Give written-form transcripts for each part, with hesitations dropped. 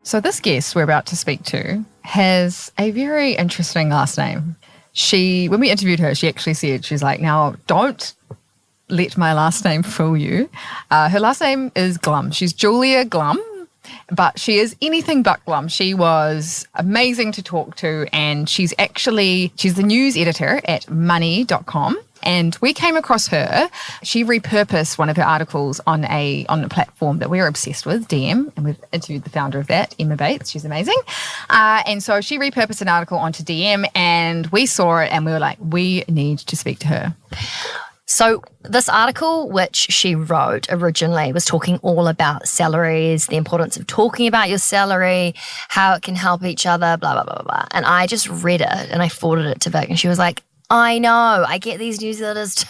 So this guest we're about to speak to has a very interesting last name. When we interviewed her, she actually said, she's like, now don't let my last name fool you. Her last name is Glum. She's Julia Glum, but she is anything but Glum. She was amazing to talk to, and she's the news editor at money.com. And we came across her. She repurposed one of her articles on a platform that we're obsessed with, DM, and we've interviewed the founder of that, Emma Bates. She's amazing. And so she repurposed an article onto DM, and we saw it, and we were like, we need to speak to her. So this article, which she wrote originally, was talking all about salaries, the importance of talking about your salary, how it can help each other, blah, blah, blah, blah. And I just read it and I forwarded it to Vic, and she was like, I know, I get these newsletters too.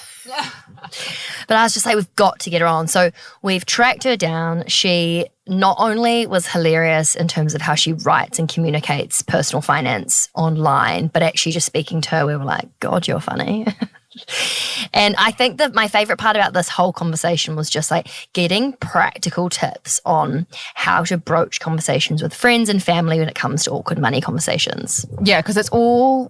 But I was just like, we've got to get her on. So we've tracked her down. She not only was hilarious in terms of how she writes and communicates personal finance online, but actually just speaking to her, we were like, God, you're funny. And I think that my favorite part about this whole conversation was just like getting practical tips on how to broach conversations with friends and family when it comes to awkward money conversations. Yeah, because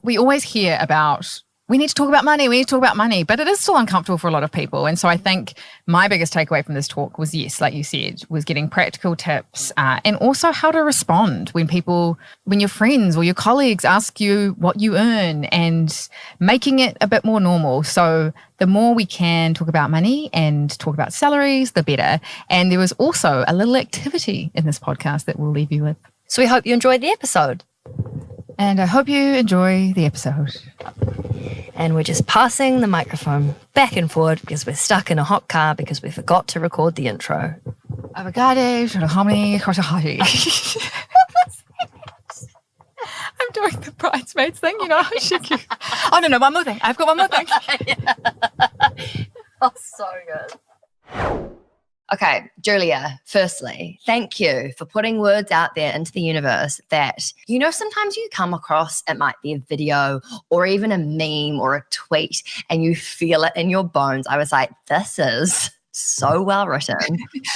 we always hear about, we need to talk about money, but it is still uncomfortable for a lot of people. And so I think my biggest takeaway from this talk was, yes, like you said, was getting practical tips and also how to respond when your friends or your colleagues ask you what you earn, and making it a bit more normal. So the more we can talk about money and talk about salaries, the better. And there was also a little activity in this podcast that we'll leave you with. So we hope you enjoyed the episode. And I hope you enjoy the episode. And we're just passing the microphone back and forward because we're stuck in a hot car because we forgot to record the intro. Avocado, hominy, I'm doing the bridesmaids thing, you know. Oh, no, one more thing. I've got one more thing. Oh, so good. Okay, Julia, firstly, thank you for putting words out there into the universe that, sometimes you come across, it might be a video or even a meme or a tweet, and you feel it in your bones. I was like, this is so well written.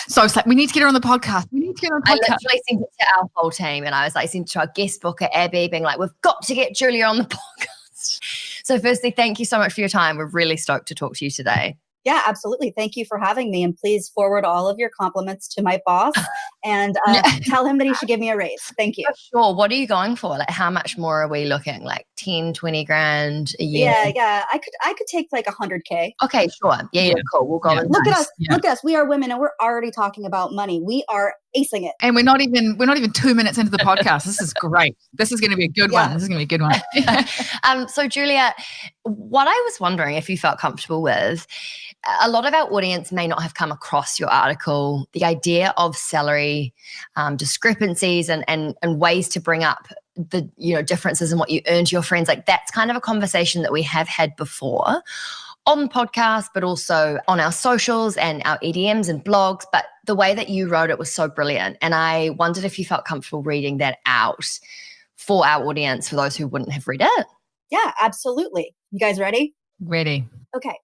So it's like, we need to get her on the podcast. I literally sent it to our whole team, and I was like, sent it to our guest booker, Abby, being like, we've got to get Julia on the podcast. So firstly, thank you so much for your time. We're really stoked to talk to you today. Yeah, absolutely. Thank you for having me. And please forward all of your compliments to my boss and tell him that he should give me a raise. Thank you. For sure. What are you going for? Like, how much more are we looking? Like 10, 20 grand a year? Yeah. I could take like 100K. Okay, sure. Yeah, cool. We'll go. Yeah. Look at us. Yeah. Look at us. We are women and we're already talking about money. We are acing it. And we're not even 2 minutes into the podcast. This is great. This is going to be a good one. So Julia, what I was wondering if you felt comfortable with, a lot of our audience may not have come across your article, the idea of salary discrepancies and ways to bring up the differences in what you earn to your friends. Like, that's kind of a conversation that we have had before on podcasts, but also on our socials and our EDMs and blogs. But the way that you wrote it was so brilliant. And I wondered if you felt comfortable reading that out for our audience, for those who wouldn't have read it. Yeah, absolutely. You guys ready? Ready. Okay.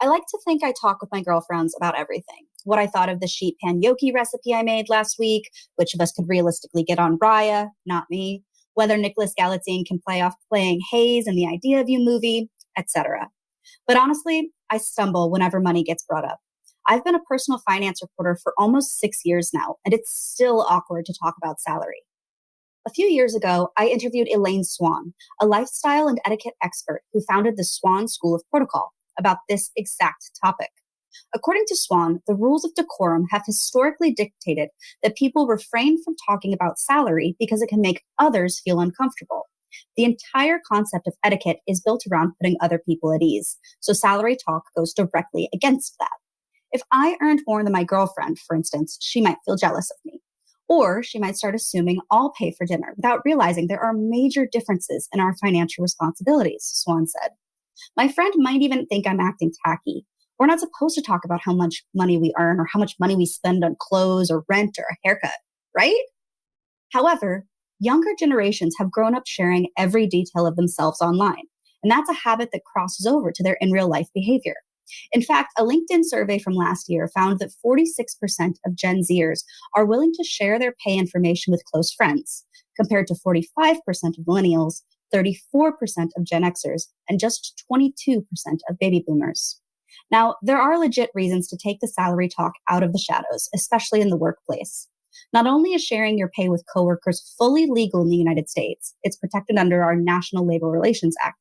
I like to think I talk with my girlfriends about everything. What I thought of the sheet pan gnocchi recipe I made last week, which of us could realistically get on Raya, not me, whether Nicholas Galitzine can play off playing Hayes in the Idea of You movie, etc. But honestly, I stumble whenever money gets brought up. I've been a personal finance reporter for almost 6 years now, and it's still awkward to talk about salary. A few years ago, I interviewed Elaine Swan, a lifestyle and etiquette expert who founded the Swan School of Protocol, about this exact topic. According to Swan, the rules of decorum have historically dictated that people refrain from talking about salary because it can make others feel uncomfortable. The entire concept of etiquette is built around putting other people at ease, so salary talk goes directly against that. If I earned more than my girlfriend, for instance, she might feel jealous of me. Or she might start assuming I'll pay for dinner without realizing there are major differences in our financial responsibilities, Swan said. My friend might even think I'm acting tacky. We're not supposed to talk about how much money we earn or how much money we spend on clothes or rent or a haircut, right? However, younger generations have grown up sharing every detail of themselves online, and that's a habit that crosses over to their in real life behavior. In fact, a LinkedIn survey from last year found that 46% of Gen Zers are willing to share their pay information with close friends, compared to 45% of millennials, 34% of Gen Xers, and just 22% of baby boomers. Now, there are legit reasons to take the salary talk out of the shadows, especially in the workplace. Not only is sharing your pay with coworkers fully legal in the United States, it's protected under our National Labor Relations Act,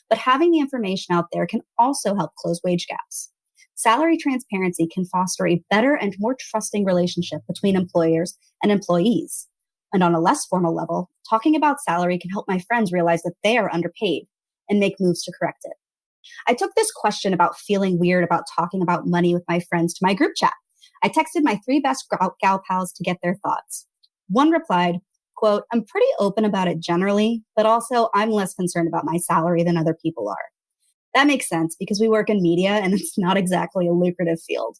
but having the information out there can also help close wage gaps. Salary transparency can foster a better and more trusting relationship between employers and employees. And on a less formal level, talking about salary can help my friends realize that they are underpaid and make moves to correct it. I took this question about feeling weird about talking about money with my friends to my group chat. I texted my 3 best gal pals to get their thoughts. One replied, quote, "I'm pretty open about it generally, but also I'm less concerned about my salary than other people are." That makes sense because we work in media and it's not exactly a lucrative field.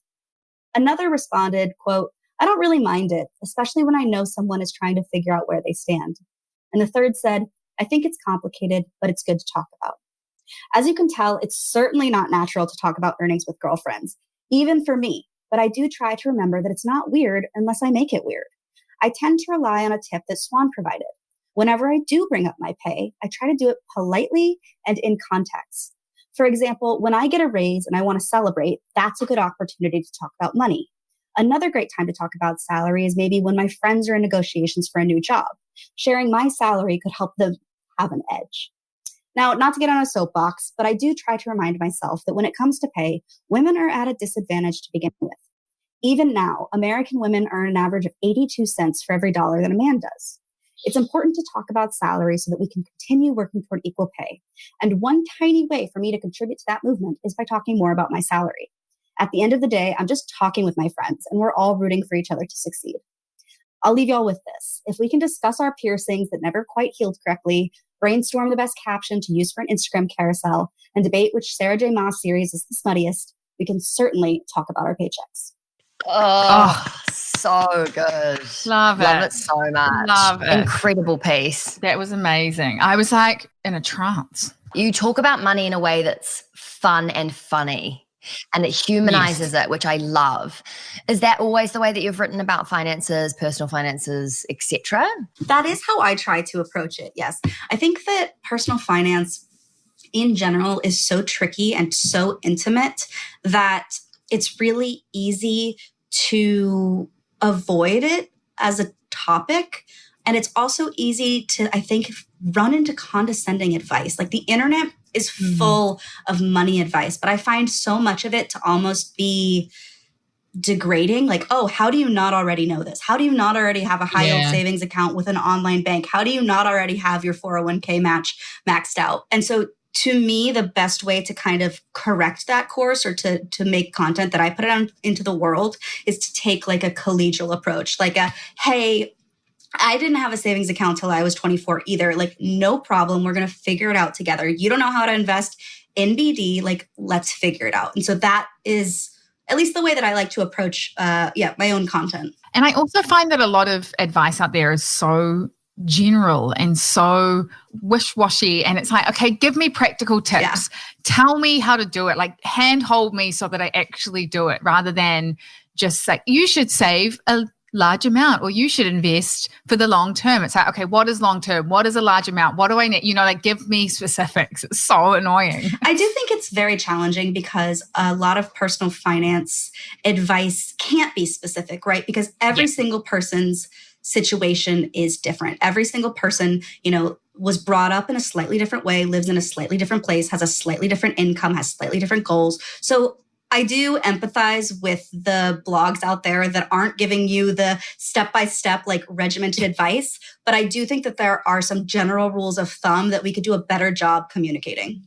Another responded, quote, "I don't really mind it, especially when I know someone is trying to figure out where they stand." And the third said, "I think it's complicated, but it's good to talk about." As you can tell, it's certainly not natural to talk about earnings with girlfriends, even for me, but I do try to remember that it's not weird unless I make it weird. I tend to rely on a tip that Swan provided. Whenever I do bring up my pay, I try to do it politely and in context. For example, when I get a raise and I want to celebrate, that's a good opportunity to talk about money. Another great time to talk about salary is maybe when my friends are in negotiations for a new job. Sharing my salary could help them have an edge. Now, not to get on a soapbox, but I do try to remind myself that when it comes to pay, women are at a disadvantage to begin with. Even now, American women earn an average of 82 cents for every dollar that a man does. It's important to talk about salary so that we can continue working toward equal pay. And one tiny way for me to contribute to that movement is by talking more about my salary. At the end of the day, I'm just talking with my friends, and we're all rooting for each other to succeed. I'll leave y'all with this. If we can discuss our piercings that never quite healed correctly, brainstorm the best caption to use for an Instagram carousel, and debate which Sarah J. Maas series is the smuttiest, we can certainly talk about our paychecks. Oh, so good. Love it so much. Love it. Incredible piece. That was amazing. I was like in a trance. You talk about money in a way that's fun and funny, and it humanizes it, which I love. Is that always the way that you've written about finances, personal finances, etc.? That is how I try to approach it, yes. I think that personal finance in general is so tricky and so intimate that it's really easy to avoid it as a topic. And it's also easy to, I think, run into condescending advice. Like the internet is full of money advice, but I find so much of it to almost be degrading. Like, oh, how do you not already know this? How do you not already have a high yield savings account with an online bank? How do you not already have your 401k match maxed out? And so to me, the best way to kind of correct that course or to make content that I put out into the world is to take like a collegial approach, like a, hey, I didn't have a savings account till I was 24 either. Like, no problem. We're going to figure it out together. You don't know how to invest in BD. Like, let's figure it out. And so that is at least the way that I like to approach, my own content. And I also find that a lot of advice out there is so general and so wish-washy, and it's like, okay, give me practical tips, tell me how to do it, like handhold me so that I actually do it, rather than just like, you should save a large amount or you should invest for the long term. It's like, okay, what is long term? What is a large amount? What do I need? Like, give me specifics. It's so annoying. I do think it's very challenging because a lot of personal finance advice can't be specific, right? Because every single person's situation is different. Every single person, was brought up in a slightly different way, lives in a slightly different place, has a slightly different income, has slightly different goals. So I do empathize with the blogs out there that aren't giving you the step-by-step, like regimented advice. But I do think that there are some general rules of thumb that we could do a better job communicating.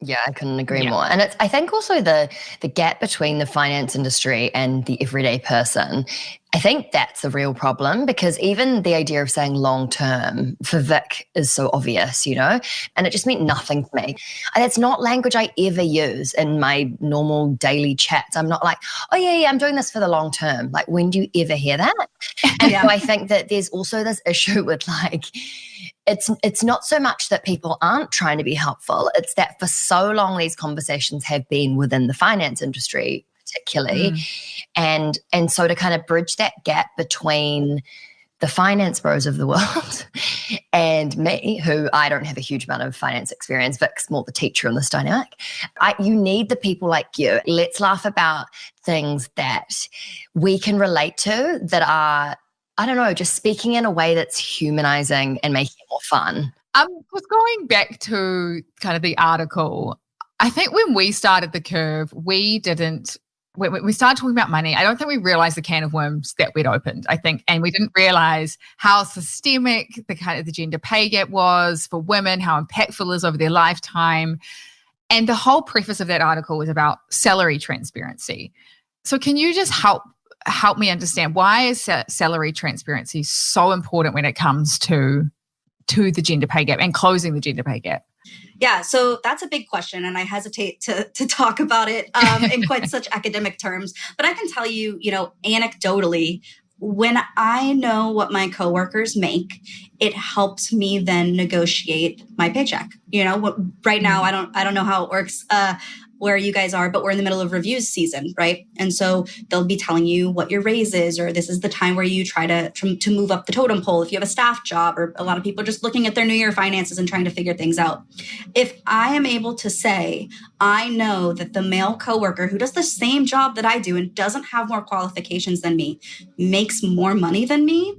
Yeah, I couldn't agree more. And I think also the gap between the finance industry and the everyday person I think that's a real problem, because even the idea of saying long term for Vic is so obvious, and it just meant nothing to me. And it's not language I ever use in my normal daily chats. I'm not like, oh yeah, I'm doing this for the long term. Like, when do you ever hear that? And so I think that there's also this issue with like, it's not so much that people aren't trying to be helpful. It's that for so long these conversations have been within the finance industry, particularly. And so to kind of bridge that gap between the finance bros of the world and me, who I don't have a huge amount of finance experience, Vic's more the teacher in this dynamic. You need the people like you. Let's laugh about things that we can relate to, that are, I don't know, just speaking in a way that's humanizing and making it more fun. Because going back to kind of the article, I think when we started The Curve, when we started talking about money, I don't think we realized the can of worms that we'd opened, I think. And we didn't realize how systemic the gender pay gap was for women, how impactful it is over their lifetime. And the whole preface of that article was about salary transparency. So can you just help me understand, why is salary transparency so important when it comes to the gender pay gap and closing the gender pay gap? Yeah, so that's a big question, and I hesitate to talk about it in quite such academic terms. But I can tell you, anecdotally, when I know what my coworkers make, it helps me then negotiate my paycheck. Right now, I don't know how it works where you guys are, but we're in the middle of reviews season, right? And so they'll be telling you what your raise is, or this is the time where you try to move up the totem pole if you have a staff job, or a lot of people are just looking at their new year finances and trying to figure things out. If I am able to say, I know that the male coworker who does the same job that I do and doesn't have more qualifications than me makes more money than me,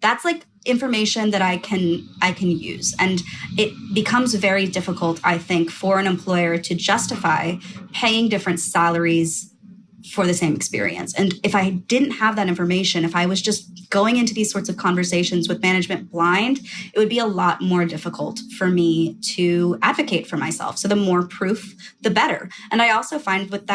that's like information that I can use. And it becomes very difficult, I think, for an employer to justify paying different salaries for the same experience. And if I didn't have that information, if I was just going into these sorts of conversations with management blind, it would be a lot more difficult for me to advocate for myself. So the more proof, the better. And I also find with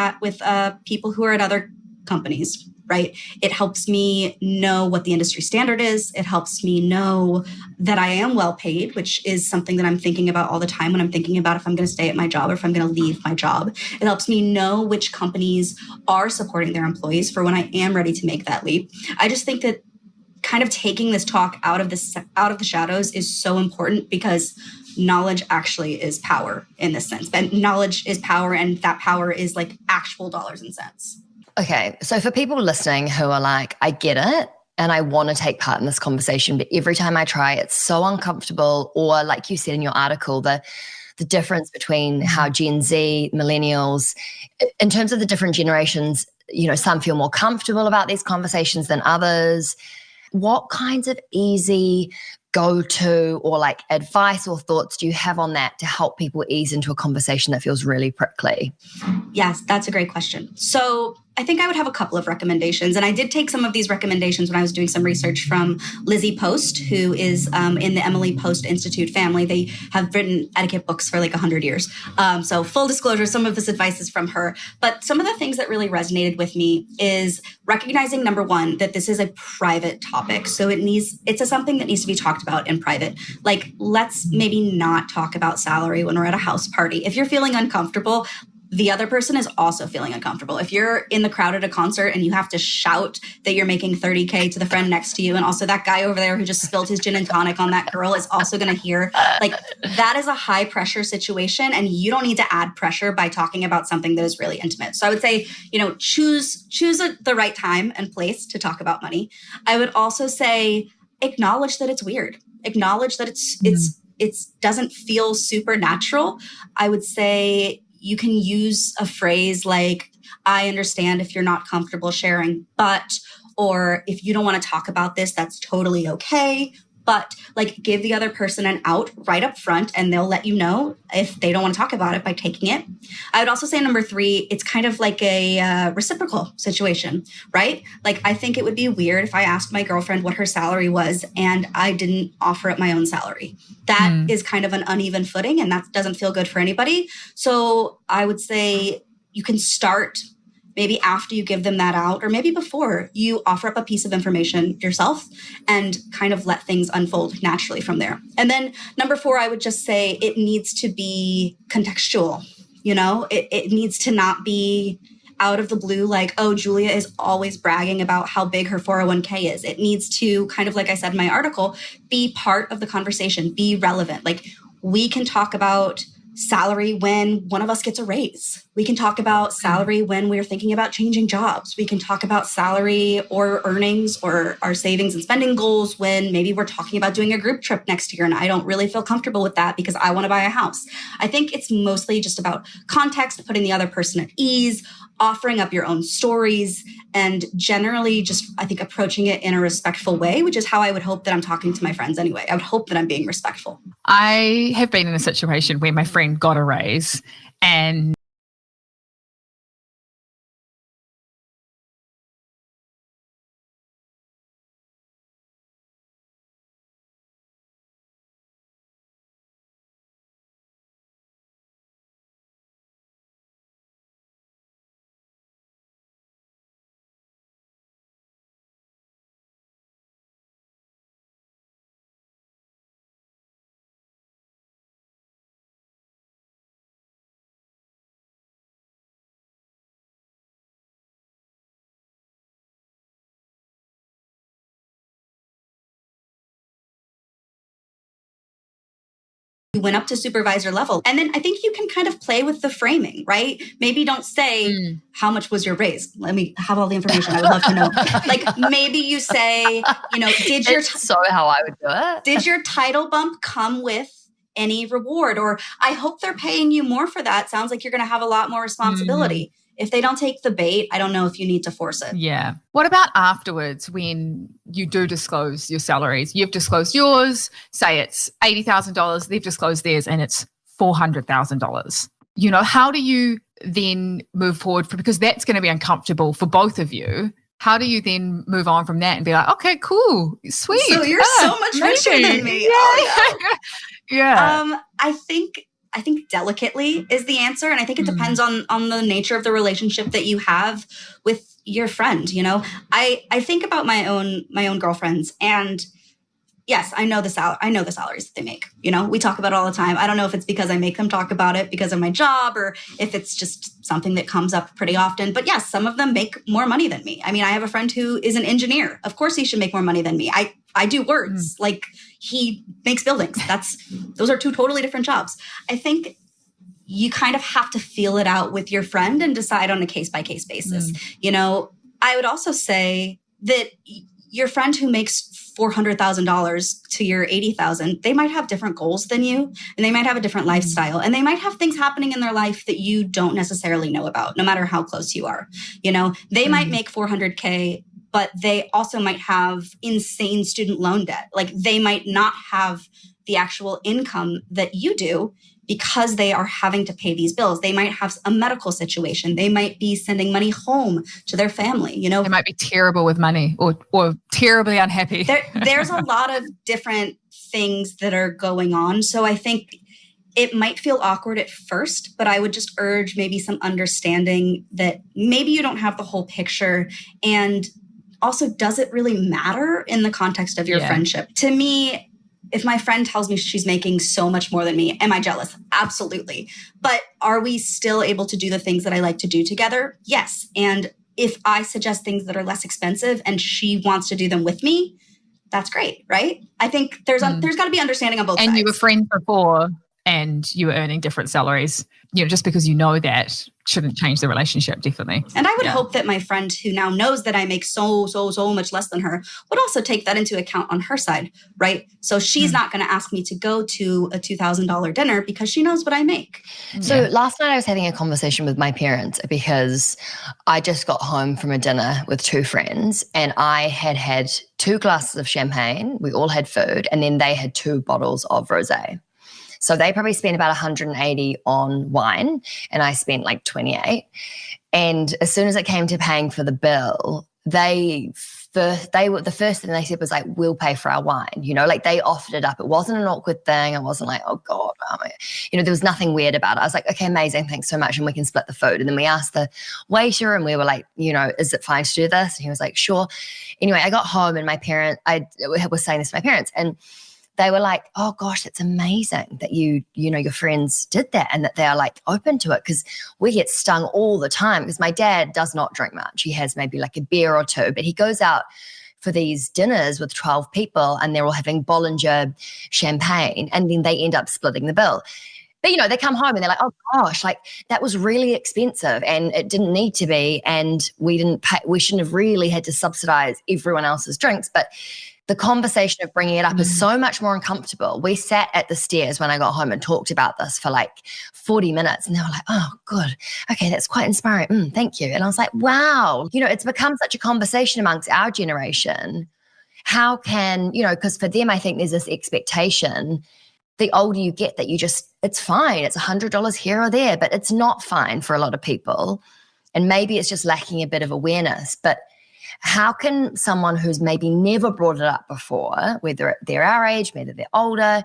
people who are at other companies, right? It helps me know what the industry standard is. It helps me know that I am well paid, which is something that I'm thinking about all the time when I'm thinking about if I'm going to stay at my job or if I'm going to leave my job. It helps me know which companies are supporting their employees for when I am ready to make that leap. I just think that kind of taking this talk out of the shadows is so important, because knowledge actually is power in this sense. But knowledge is power, and that power is like actual dollars and cents. Okay, so for people listening who are like, I get it and I want to take part in this conversation, but every time I try, it's so uncomfortable. Or like you said in your article, the difference between how Gen Z, millennials, in terms of the different generations, some feel more comfortable about these conversations than others. What kinds of easy go-to or like advice or thoughts do you have on that to help people ease into a conversation that feels really prickly? Yes, that's a great question. So I think I would have a couple of recommendations. And I did take some of these recommendations when I was doing some research from Lizzie Post, who is in the Emily Post Institute family. They have written etiquette books for like 100 years. So full disclosure, some of this advice is from her. But some of the things that really resonated with me is recognizing, number one, that this is a private topic. So it's something that needs to be talked about in private. Like, let's maybe not talk about salary when we're at a house party. If you're feeling uncomfortable, the other person is also feeling uncomfortable. If you're in the crowd at a concert and you have to shout that you're making $30K to the friend next to you, and also that guy over there who just spilled his gin and tonic on that girl is also going to hear, like, that is a high pressure situation, and you don't need to add pressure by talking about something that is really intimate. So I would say, choose the right time and place to talk about money. I would also say, acknowledge that it's weird. Acknowledge that it doesn't feel supernatural. I would say, you can use a phrase like, I understand if you're not comfortable sharing, but, or if you don't want to talk about this, that's totally okay. But like, give the other person an out right up front, and they'll let you know if they don't want to talk about it by taking it. I would also say number 3, it's kind of like a reciprocal situation, right? Like, I think it would be weird if I asked my girlfriend what her salary was and I didn't offer up my own salary. That is kind of an uneven footing, and that doesn't feel good for anybody. So I would say you can start maybe after you give them that out, or maybe before, you offer up a piece of information yourself and kind of let things unfold naturally from there. And then number 4, I would just say it needs to be contextual. It needs to not be out of the blue, like, oh, Julia is always bragging about how big her 401k is. It needs to kind of, like I said in my article, be part of the conversation, be relevant. Like, we can talk about salary when one of us gets a raise. We can talk about salary when we're thinking about changing jobs. We can talk about salary or earnings or our savings and spending goals when maybe we're talking about doing a group trip next year and I don't really feel comfortable with that because I want to buy a house. I think it's mostly just about context, putting the other person at ease, offering up your own stories, and generally just, I think, approaching it in a respectful way, which is how I would hope that I'm talking to my friends anyway. I would hope that I'm being respectful. I have been in a situation where my friend got a raise and you went up to supervisor level. And then I think you can kind of play with the framing, right? Maybe don't say, how much was your raise? Let me have all the information. I would love to know. Like, maybe you say, so how I would do it. Did your title bump come with any reward? Or I hope they're paying you more for that. Sounds like you're going to have a lot more responsibility. If they don't take the bait, I don't know if you need to force it. Yeah. What about afterwards when you do disclose your salaries? You've disclosed yours, say it's $80,000, they've disclosed theirs and it's $400,000. How do you then move forward? Because that's going to be uncomfortable for both of you. How do you then move on from that and be like, okay, cool, sweet. So you're so much richer than me. Yeah. Oh, no. Yeah. I think delicately is the answer. And I think it depends on the nature of the relationship that you have with your friend. I think about my own girlfriends, and yes, I know the salaries that they make. We talk about it all the time. I don't know if it's because I make them talk about it because of my job or if it's just something that comes up pretty often. But yes, some of them make more money than me. I mean, I have a friend who is an engineer. Of course he should make more money than me. I do words. Like, he makes buildings. Those are 2 totally different jobs. I think you kind of have to feel it out with your friend and decide on a case-by-case basis. I would also say that your friend who makes $400,000 to your $80,000, they might have different goals than you, and they might have a different lifestyle, and they might have things happening in their life that you don't necessarily know about, no matter how close you are. They might make $400K, but they also might have insane student loan debt. Like, they might not have the actual income that you do because they are having to pay these bills. They might have a medical situation. They might be sending money home to their family. They might be terrible with money or terribly unhappy. There's a lot of different things that are going on. So I think it might feel awkward at first, but I would just urge maybe some understanding that maybe you don't have the whole picture. And also, does it really matter in the context of your friendship? To me, if my friend tells me she's making so much more than me, am I jealous? Absolutely. But are we still able to do the things that I like to do together? Yes. And if I suggest things that are less expensive and she wants to do them with me, that's great, right? I think there's got to be understanding on both sides. And you were friends before and you were earning different salaries. Just because that shouldn't change the relationship, definitely. And I would hope that my friend who now knows that I make so much less than her would also take that into account on her side, right? So she's not going to ask me to go to a $2,000 dinner because she knows what I make. So last night I was having a conversation with my parents because I just got home from a dinner with 2 friends and I had 2 glasses of champagne. We all had food, and then they had 2 bottles of rosé. So they probably spent about 180 on wine and I spent like 28. And as soon as it came to paying for the bill, they the first thing they said was like, we'll pay for our wine, like they offered it up. It wasn't an awkward thing. I wasn't like, oh God, there was nothing weird about it. I was like, okay, amazing. Thanks so much. And we can split the food. And then we asked the waiter and we were like, is it fine to do this? And he was like, sure. Anyway, I got home and I was saying this to my parents and they were like, oh gosh, it's amazing that your friends did that and that they're like open to it, because we get stung all the time, because my dad does not drink much. He has maybe like a beer or two, but he goes out for these dinners with 12 people and they're all having Bollinger champagne and then they end up splitting the bill. But, they come home and they're like, oh gosh, like that was really expensive and it didn't need to be. And we shouldn't have really had to subsidize everyone else's drinks. But the conversation of bringing it up is so much more uncomfortable. We sat at the stairs when I got home and talked about this for like 40 minutes and they were like, oh, good. Okay, that's quite inspiring. Thank you. And I was like, wow, it's become such a conversation amongst our generation. How can, because for them, I think there's this expectation the older you get that it's fine. It's $100 here or there, but it's not fine for a lot of people. And maybe it's just lacking a bit of awareness. But how can someone who's maybe never brought it up before, whether they're our age, whether they're older,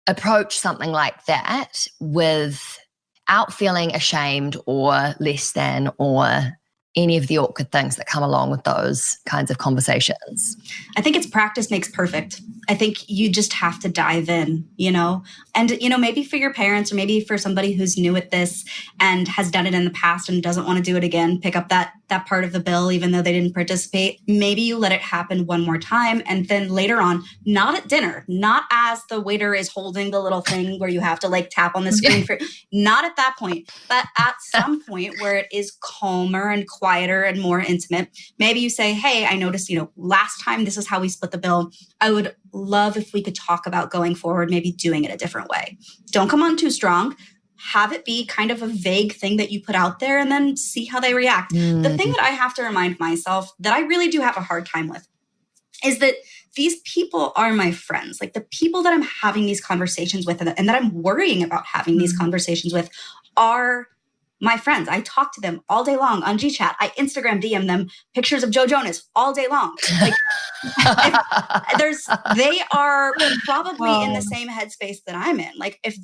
approach something like that without feeling ashamed or less than or any of the awkward things that come along with those kinds of conversations? I think it's practice makes perfect. I think you just have to dive in, and, maybe for your parents or maybe for somebody who's new at this and has done it in the past and doesn't want to do it again, pick up that part of the bill, even though they didn't participate. Maybe you let it happen one more time. And then later on, not at dinner, not as the waiter is holding the little thing where you have to like tap on the screen not at that point, but at some point where it is calmer and quieter and more intimate. Maybe you say, hey, I noticed, last time this is how we split the bill. I would love if we could talk about going forward, maybe doing it a different way. Don't come on too strong. Have it be kind of a vague thing that you put out there and then see how they react. The thing that I have to remind myself that I really do have a hard time with is that these people are my friends. Like the people that I'm having these conversations with and that I'm worrying about having these conversations with are my friends. I talk to them all day long on GChat. I Instagram DM them pictures of Joe Jonas all day long. Like they are probably in the same headspace that I'm in. Like if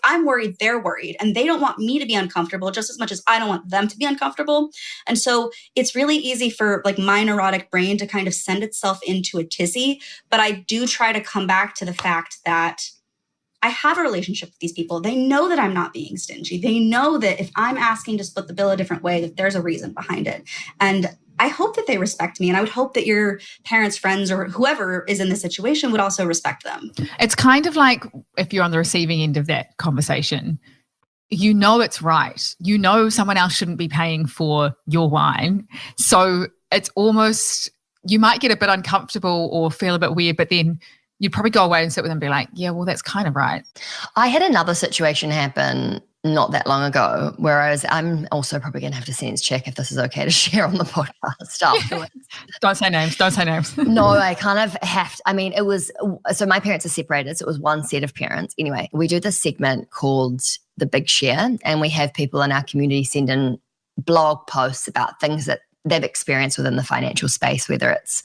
I'm worried, they're worried, and they don't want me to be uncomfortable just as much as I don't want them to be uncomfortable. And so it's really easy for like my neurotic brain to kind of send itself into a tizzy. But I do try to come back to the fact that I have a relationship with these people. They know that I'm not being stingy. They know that if I'm asking to split the bill a different way, that there's a reason behind it. And I hope that they respect me. And I would hope that your parents, friends, or whoever is in the situation would also respect them. It's kind of like if you're on the receiving end of that conversation, it's right. Someone else shouldn't be paying for your wine. So it's almost, you might get a bit uncomfortable or feel a bit weird, but then you'd probably go away and sit with them and be like, yeah, well, that's kind of right. I had another situation happen not that long ago, whereas I'm also probably going to have to sense check if this is okay to share on the podcast afterwards. Don't say names. No, I kind of have to. I mean, so my parents are separated, so it was one set of parents. Anyway, we do this segment called The Big Share, and we have people in our community send in blog posts about things that they've experienced within the financial space, whether it's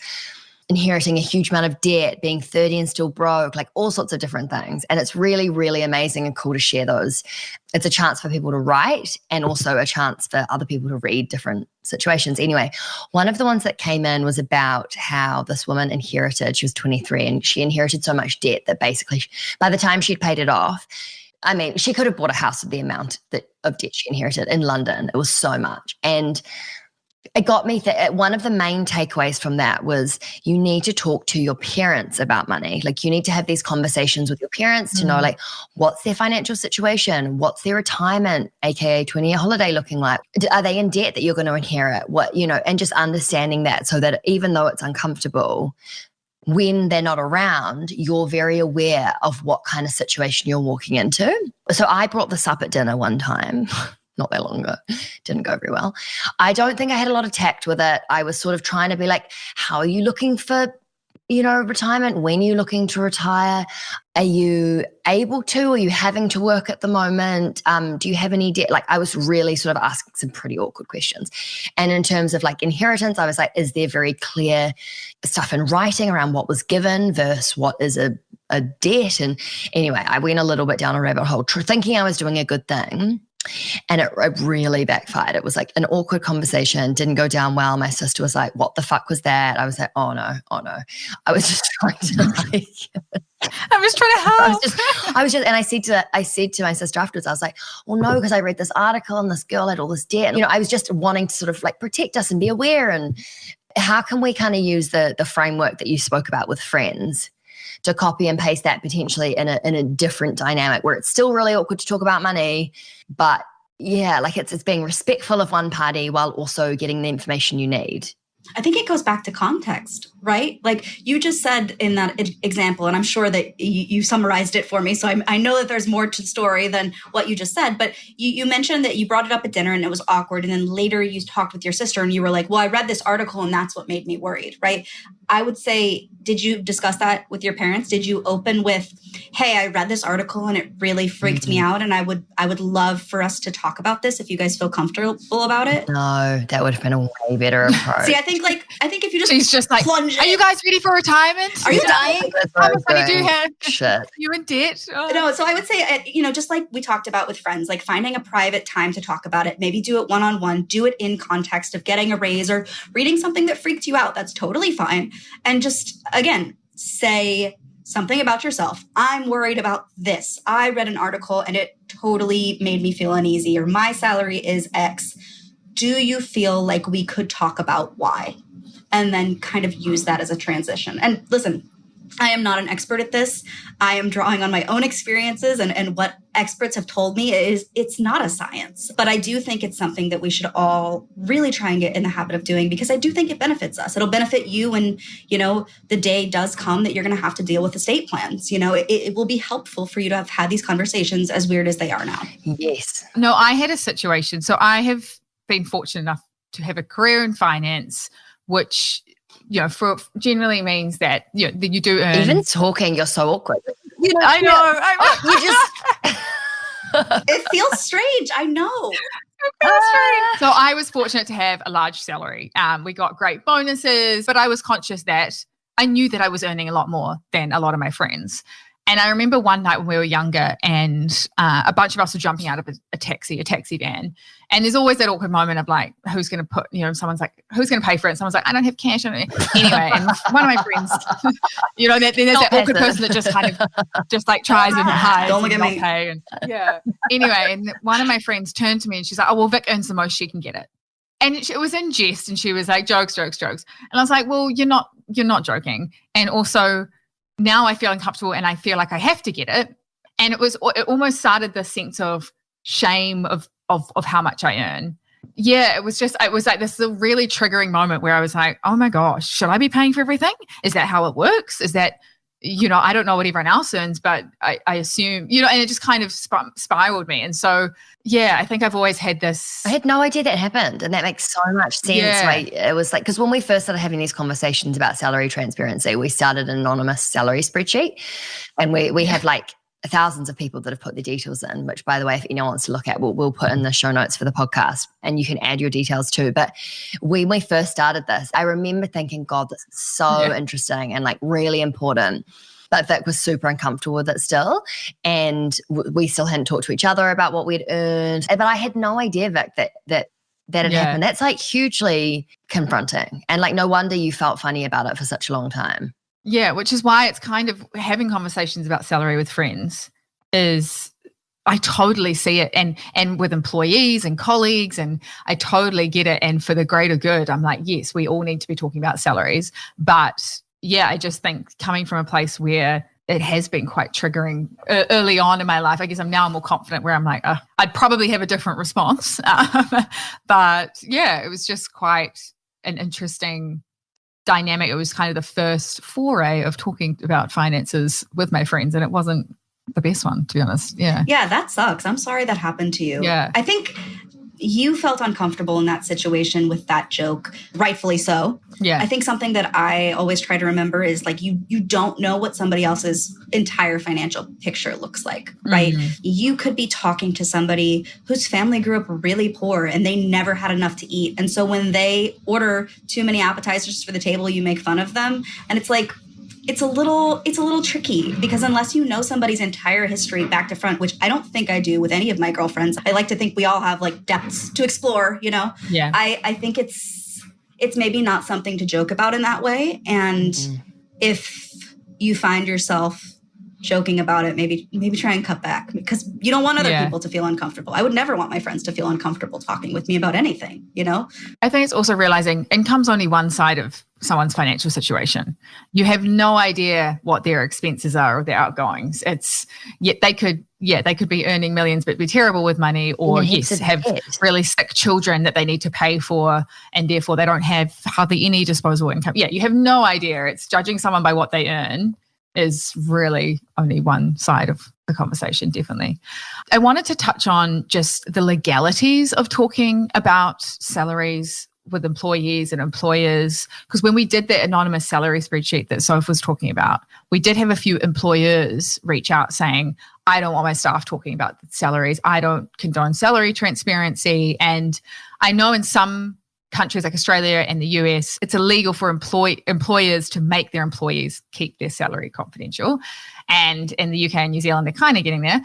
inheriting a huge amount of debt, being 30 and still broke, like all sorts of different things. And it's really, really amazing and cool to share those. It's a chance for people to write and also a chance for other people to read different situations. Anyway, one of the ones that came in was about how this woman inherited, she was 23, and she inherited so much debt that basically by the time she'd paid it off, I mean, she could have bought a house with the amount of debt she inherited in London. It was so much. And it got me one of the main takeaways from that was you need to talk to your parents about money. Like you need to have these conversations with your parents to know like what's their financial situation, what's their retirement, aka 20-year holiday looking like? Are they in debt that you're going to inherit? And just understanding that so that even though it's uncomfortable, when they're not around, you're very aware of what kind of situation you're walking into. So I brought this up at dinner one time. Not that long ago. Didn't go very well. I don't think I had a lot of tact with it. I was sort of trying to be like, how are you looking for retirement, when you're looking to retire, are you able to, are you having to work at the moment? Do you have any debt? Like, I was really sort of asking some pretty awkward questions. And in terms of like inheritance, I was like, is there very clear stuff in writing around what was given versus what is a debt? And anyway, I went a little bit down a rabbit hole thinking I was doing a good thing. And it really backfired. It was like an awkward conversation, didn't go down well. My sister was like, what the fuck was that? I was like, oh no. I was just trying to I'm just trying to help. And I said to my sister afterwards, I was like, well, no, because I read this article and this girl had all this debt. And, I was just wanting to sort of like protect us and be aware. And how can we kind of use the framework that you spoke about with friends to copy and paste that potentially in a different dynamic where it's still really awkward to talk about money, but yeah, like it's being respectful of one party while also getting the information you need. I think it goes back to context, right? Like you just said in that example, and I'm sure that you summarized it for me. So I know that there's more to the story than what you just said, but you mentioned that you brought it up at dinner and it was awkward. And then later you talked with your sister and you were like, well, I read this article and that's what made me worried, right? I would say, did you discuss that with your parents? Did you open with, hey, I read this article and it really freaked me out. And I would love for us to talk about this if you guys feel comfortable about it. No, that would have been a way better approach. See, I think if you just she's just like, plunge are you guys ready for retirement? Are you dying? How much money do you have? Shit. You in debt? Oh. No, so I would say, just like we talked about with friends, like finding a private time to talk about it, maybe do it one-on-one, do it in context of getting a raise or reading something that freaked you out. That's totally fine. And just, again, say something about yourself. I'm worried about this. I read an article and it totally made me feel uneasy, or my salary is X. Do you feel like we could talk about why? And then kind of use that as a transition. And listen, I am not an expert at this. I am drawing on my own experiences and what experts have told me is it's not a science. But I do think it's something that we should all really try and get in the habit of doing, because I do think it benefits us. It'll benefit you when, the day does come that you're going to have to deal with estate plans. It will be helpful for you to have had these conversations, as weird as they are now. Yes. No, I had a situation. So I have been fortunate enough to have a career in finance, which for generally means that you do earn. Even talking, you're so awkward. I know. You just. It feels strange. I know. So I was fortunate to have a large salary. We got great bonuses, but I was conscious that I knew that I was earning a lot more than a lot of my friends. And I remember one night when we were younger and a bunch of us were jumping out of a taxi van. And there's always that awkward moment of like, who's going to put, someone's like, who's going to pay for it? And someone's like, I don't have cash. Anyway, and one of my friends, then there's that awkward person that just kind of just like tries and hides. Don't look at me. Pay and, yeah. Anyway, and one of my friends turned to me and she's like, oh, well, Vic earns the most, she can get it. And it was in jest. And she was like, jokes. And I was like, well, you're not joking. And also, now I feel uncomfortable and I feel like I have to get it. And it almost started the sense of shame of how much I earn. Yeah, it was like this is a really triggering moment where I was like, oh my gosh, should I be paying for everything? Is that how it works? Is that, I don't know what everyone else earns, but I assume, and it just kind of spiraled me. And so, yeah, I think I've always had this. I had no idea that happened. And that makes so much sense. Yeah. Right? It was like, because when we first started having these conversations about salary transparency, we started an anonymous salary spreadsheet. And we have like thousands of people that have put their details in, which, by the way, if anyone wants to look at, we'll put in the show notes for the podcast and you can add your details too. But when we first started this, I remember thinking, God, this is so interesting and like really important. But Vic was super uncomfortable with it still. And we still hadn't talked to each other about what we'd earned. But I had no idea, Vic, that had happened. That's like hugely confronting. And like, no wonder you felt funny about it for such a long time. Yeah, which is why it's kind of having conversations about salary with friends is, I totally see it and with employees and colleagues, and I totally get it. And for the greater good, I'm like, yes, we all need to be talking about salaries. But yeah, I just think coming from a place where it has been quite triggering early on in my life, I guess I'm now more confident where I'm like, I'd probably have a different response. But yeah, it was just quite an interesting dynamic. It was kind of the first foray of talking about finances with my friends, and it wasn't the best one, to be honest. Yeah, that sucks. I'm sorry that happened to you. Yeah, I think you felt uncomfortable in that situation with that joke, rightfully so. Yeah. I think something that I always try to remember is like you don't know what somebody else's entire financial picture looks like, right? You could be talking to somebody whose family grew up really poor and they never had enough to eat. And so when they order too many appetizers for the table, you make fun of them. And it's like, it's a little tricky because unless you know somebody's entire history back to front, which I don't think I do with any of my girlfriends, I like to think we all have like depths to explore, you know? Yeah. I think it's maybe not something to joke about in that way. And if you find yourself joking about it, maybe try and cut back because you don't want other people to feel uncomfortable. I would never want my friends to feel uncomfortable talking with me about anything, you know? I think it's also realizing income's only one side of someone's financial situation. You have no idea what their expenses are or their outgoings. They could be earning millions but be terrible with money, or have really sick children that they need to pay for and therefore they don't have hardly any disposable income. Yeah, you have no idea. It's judging someone by what they earn is really only one side of the conversation, definitely. I wanted to touch on just the legalities of talking about salaries with employees and employers, because when we did the anonymous salary spreadsheet that Soph was talking about, we did have a few employers reach out saying, I don't want my staff talking about salaries. I don't condone salary transparency. And I know in some countries like Australia and the US, it's illegal for employers to make their employees keep their salary confidential. And in the UK and New Zealand, they're kind of getting there.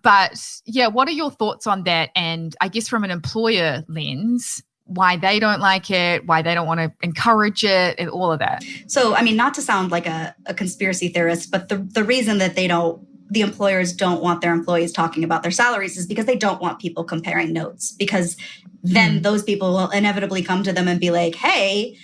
But yeah, what are your thoughts on that? And I guess from an employer lens, why they don't like it, why they don't want to encourage it, and all of that. So, I mean, not to sound like a conspiracy theorist, but the reason that the employers don't want their employees talking about their salaries is because they don't want people comparing notes, because then those people will inevitably come to them and be like, hey,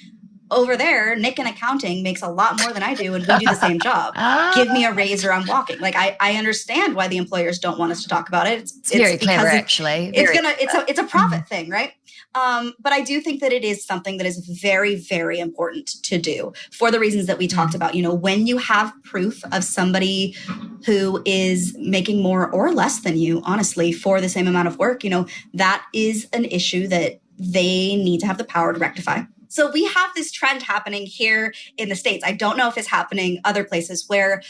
over there, Nick in accounting makes a lot more than I do and we do the same job. Give me a raise or I'm walking. Like, I understand why the employers don't want us to talk about it. It's very clever, actually. It's a profit thing, right? But I do think that it is something that is very, very important to do for the reasons that we talked about. You know, when you have proof of somebody who is making more or less than you, honestly, for the same amount of work, you know, that is an issue that they need to have the power to rectify. So we have this trend happening here in the States. I don't know if it's happening other places where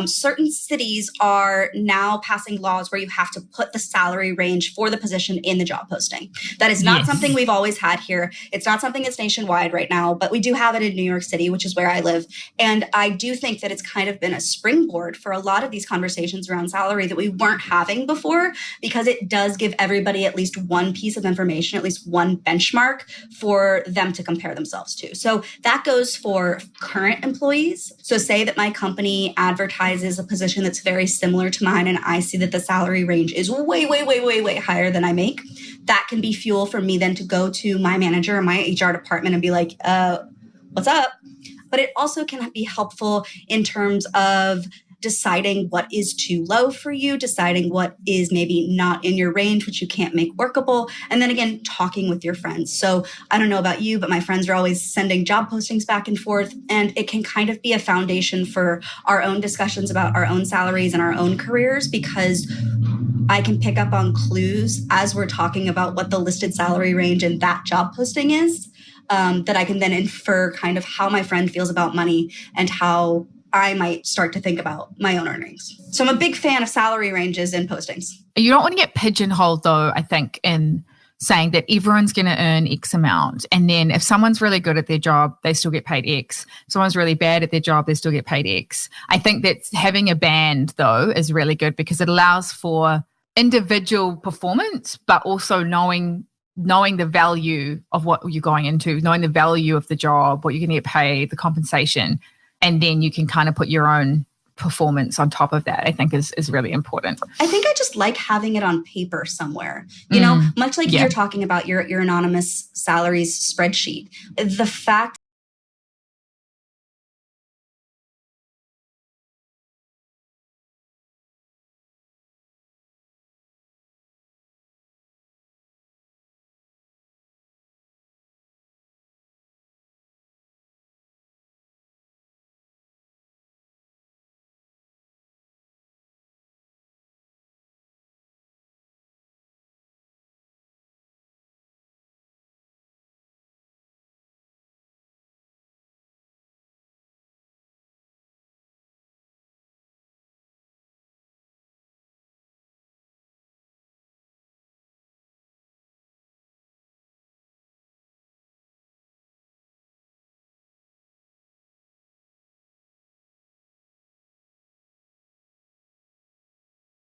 certain cities are now passing laws where you have to put the salary range for the position in the job posting. That is not something we've always had here. It's not something that's nationwide right now, but we do have it in New York City, which is where I live. And I do think that it's kind of been a springboard for a lot of these conversations around salary that we weren't having before, because it does give everybody at least one piece of information, at least one benchmark for them to compare themselves to. So that goes for current employees. So say that my company advertises a position that's very similar to mine and I see that the salary range is way, way, way, way, way higher than I make. That can be fuel for me then to go to my manager or my HR department and be like, what's up? But it also can be helpful in terms of deciding what is too low for you, deciding what is maybe not in your range, which you can't make workable. And then again, talking with your friends. So I don't know about you, but my friends are always sending job postings back and forth. And it can kind of be a foundation for our own discussions about our own salaries and our own careers, because I can pick up on clues as we're talking about what the listed salary range in that job posting is, that I can then infer kind of how my friend feels about money and how I might start to think about my own earnings. So I'm a big fan of salary ranges in postings. You don't want to get pigeonholed, though, I think, in saying that everyone's going to earn X amount. And then if someone's really good at their job, they still get paid X. If someone's really bad at their job, they still get paid X. I think that having a band, though, is really good because it allows for individual performance, but also knowing the value of what you're going into, knowing the value of the job, what you're going to get paid, the compensation. And then you can kind of put your own performance on top of that, I think is really important. I think I just like having it on paper somewhere, you know, much like you're talking about your anonymous salaries spreadsheet. The fact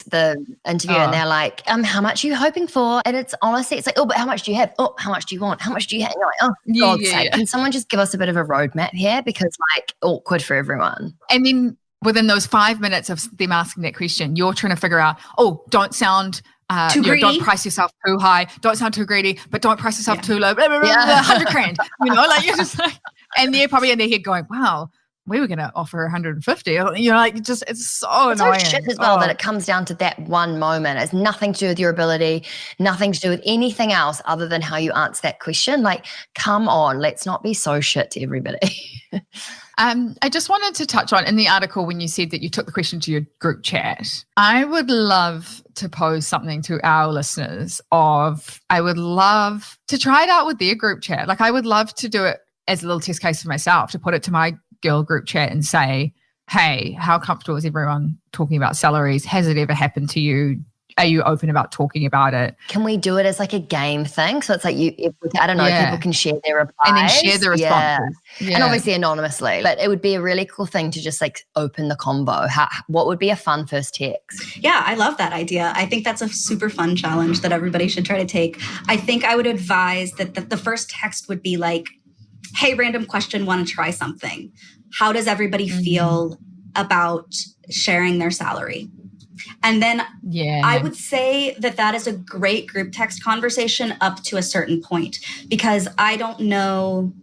the interview and they're like, how much are you hoping for? And it's honestly, it's like, oh, but how much do you have? Oh, how much do you want? How much do you have? And you're like, oh, God's sake. Can someone just give us a bit of a roadmap here? Because like awkward for everyone. And then within those 5 minutes of them asking that question, you're trying to figure out, oh, don't sound too greedy. Don't price yourself too high. Don't sound too greedy, but don't price yourself too low. Blah, blah, blah, 100 grand. Like you're just like, and they're probably in their head going, wow, we were going to offer 150. Like just, it's so annoying. It's so shit as well that it comes down to that one moment. It's nothing to do with your ability, nothing to do with anything else other than how you answer that question. Like, come on, let's not be so shit to everybody. I just wanted to touch on in the article when you said that you took the question to your group chat. I would love to pose something to our listeners I would love to try it out with their group chat. Like I would love to do it as a little test case for myself, to put it to my girl group chat and say, hey, how comfortable is everyone talking about salaries? Has it ever happened to you? Are you open about talking about it? Can we do it as like a game thing? So it's like people can share their replies. And then share the responses. Yeah. And obviously anonymously. But it would be a really cool thing to just like open the combo. What would be a fun first text? Yeah, I love that idea. I think that's a super fun challenge that everybody should try to take. I think I would advise that the first text would be like, hey, random question, want to try something? How does everybody feel about sharing their salary? And then I would say that is a great group text conversation up to a certain point, because I don't know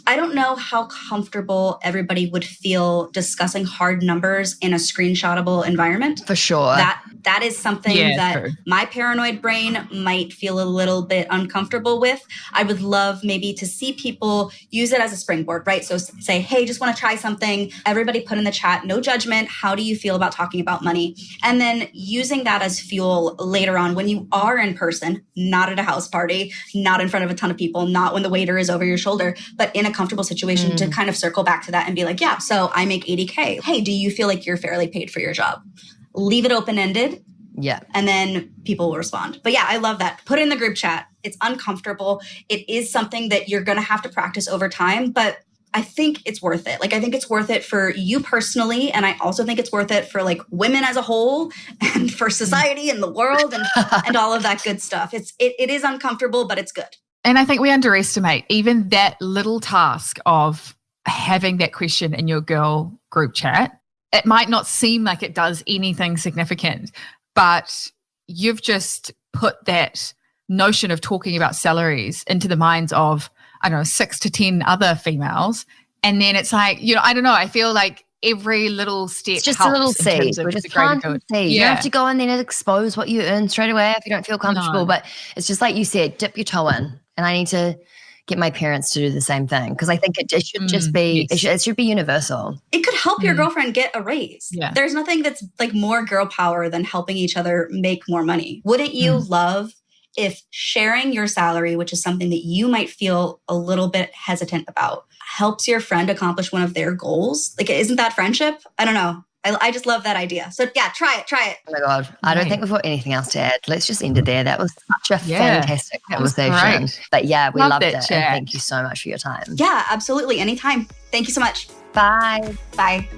how comfortable everybody would feel discussing hard numbers in a screenshotable environment. For sure. That is something that my paranoid brain might feel a little bit uncomfortable with. I would love maybe to see people use it as a springboard, right? So say, hey, just want to try something. Everybody put in the chat, no judgment. How do you feel about talking about money? And then using that as fuel later on when you are in person, not at a house party, not in front of a ton of people, not when the waiter is over your shoulder, but in a comfortable situation to kind of circle back to that and be like, yeah, so I make 80K. Hey, do you feel like you're fairly paid for your job? Leave it open-ended. Yeah. And then people will respond. But yeah, I love that. Put it in the group chat. It's uncomfortable. It is something that you're going to have to practice over time, but I think it's worth it. Like, I think it's worth it for you personally. And I also think it's worth it for like women as a whole and for society and the world and all of that good stuff. It is uncomfortable, but it's good. And I think we underestimate even that little task of having that question in your girl group chat. It might not seem like it does anything significant, but you've just put that notion of talking about salaries into the minds of, 6 to 10 other females. And then it's like, I don't know, I feel like every little step it's just a little seed. We're just planting seeds. Yeah. You don't have to go in there and expose what you earn straight away if you don't feel comfortable. No. But it's just like you said, dip your toe in. And I need to get my parents to do the same thing, because I think it should just be it should be universal. It could help your girlfriend get a raise. Yeah. There's nothing that's like more girl power than helping each other make more money. Wouldn't you love if sharing your salary, which is something that you might feel a little bit hesitant about, helps your friend accomplish one of their goals? Like, isn't that friendship? I don't know. I just love that idea. So yeah, try it. Oh my God. I don't think we've got anything else to add. Let's just end it there. That was such a fantastic conversation. But yeah, we loved it. And thank you so much for your time. Yeah, absolutely. Anytime. Thank you so much. Bye. Bye.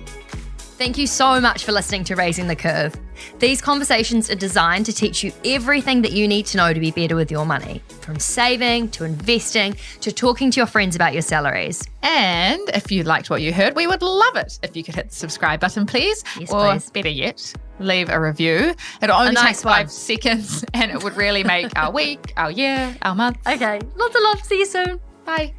Thank you so much for listening to Raising the Curve. These conversations are designed to teach you everything that you need to know to be better with your money, from saving to investing to talking to your friends about your salaries. And if you liked what you heard, we would love it if you could hit the subscribe button, please. Yes, or please. Better yet, leave a review. It only takes 5 seconds and it would really make our week, our year, our month. Okay. Lots of love. See you soon. Bye.